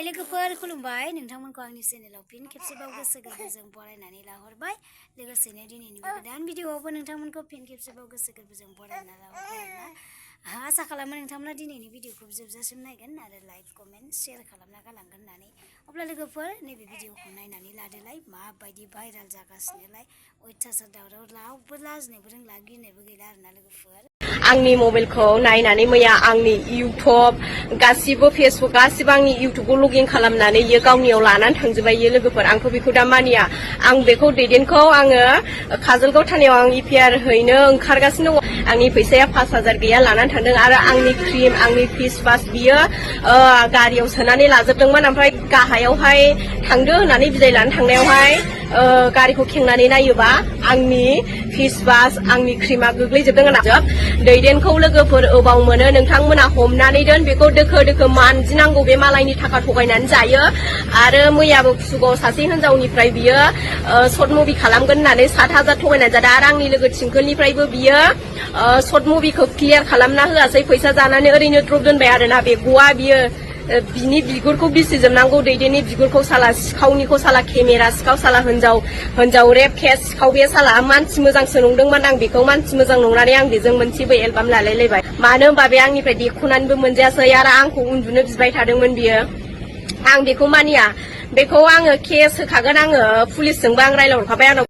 लोगोफोर खुलुमबाय नोंथांमोनखौ आंनि चेनेलाव फिन खेबसेबाव गोसो गोरबोजों बरायनानै लाहरबाय लोगोसेनो दिनैनि गोदान भिडिअआवबो नोंथांमोनखौ फिन खेबसेबाव गोसो गोरबोजों बरायना लाहरबाय आरोना आसा खालामो नोंथांमोना दिनैनि भिडिअखौ जोबजासिम नायगोन आरो लाइक कमेन्ट शेयार खालामना गालांगोन होननानै अब्ला लोगोफोर नैबे भिडिअखौ नायनानै लादोलाय माबायदि भाइराल जागासिनोलाय अयथासार दावराव रावबो लाजिनोबो रोंला गिनायबो गैला आरोना लोगोफोर आंनि मबाइलखौ नायनानै मैया आंनि इउटुब गासिबो फेसबुक गासिबो आंनि इउटुबखौ लगिन खालामनानै इयो गावनियाव लानानै थांजोबबाय इयो लोगोफोर आंथ' बेखौ दा मानिया आं बेखौ दैदेनखौ आङो काजलगाव थानायाव आं इपिआर हैनो ओंखारगासिनो दङ आंनि फैसाया 5000 गैया लानानै थांदों आरो आंनि क्रिम आंनि फेस वास बियो गारियाव सोनानै लाजोबदोंमोन ओमफ्राय गाहायावहाय थांदो होननानै बिदाय लानो थांनायावहाय गारिखौ खेंनानै नायोबा आंनि फेस वास आंनि क्रिमा गोग्लैजोबदों होनना दैदेनखौ लोगोफोर अबाव मोनो नोंथांमोना हमनानै दोन बेखौ दोखो दोखो मानजिनांगौ बे मालायनि थाखा थगायनानै जायो आरो मैयाबो खुगाव सासे हिनजावनिफ्राय बियो शर्ट मुभि खालामगोन होननानै 7000 थगायनानै जादों आरो आंनि लोगो थिंखोलनिफ्रायबो बियो शर्ट मुभिखौ क्लियार खालामना होआसै फैसा जानानै ओरैनो द्रप दोनबाय आरोना बे गवा बियो बिनि बिगुरखौ बिसिजोबनांगौ दैदेननि बिगुरखौ साला सिखावनिखौ साला केमेरा सिखाव साला हिनजाव रेप केस सिखाव बे साला मानसि मोजांसो नंदोंमोन आं बेखौ मानसि मोजां नंनानै आं बेजों मोनसेबो एलबाम लालायलायबाय मानो होनबा बे आंनिफ्राय देखुनानैबो मोनजायासै आरो आंखौ उन्दुनो बिबाय थादोंमोन बियो आं बेखौ मानिया बेखौ आङो केस होखागोन आङो पुलिसजोंबो आं रायलायहरखाबाय आंनाव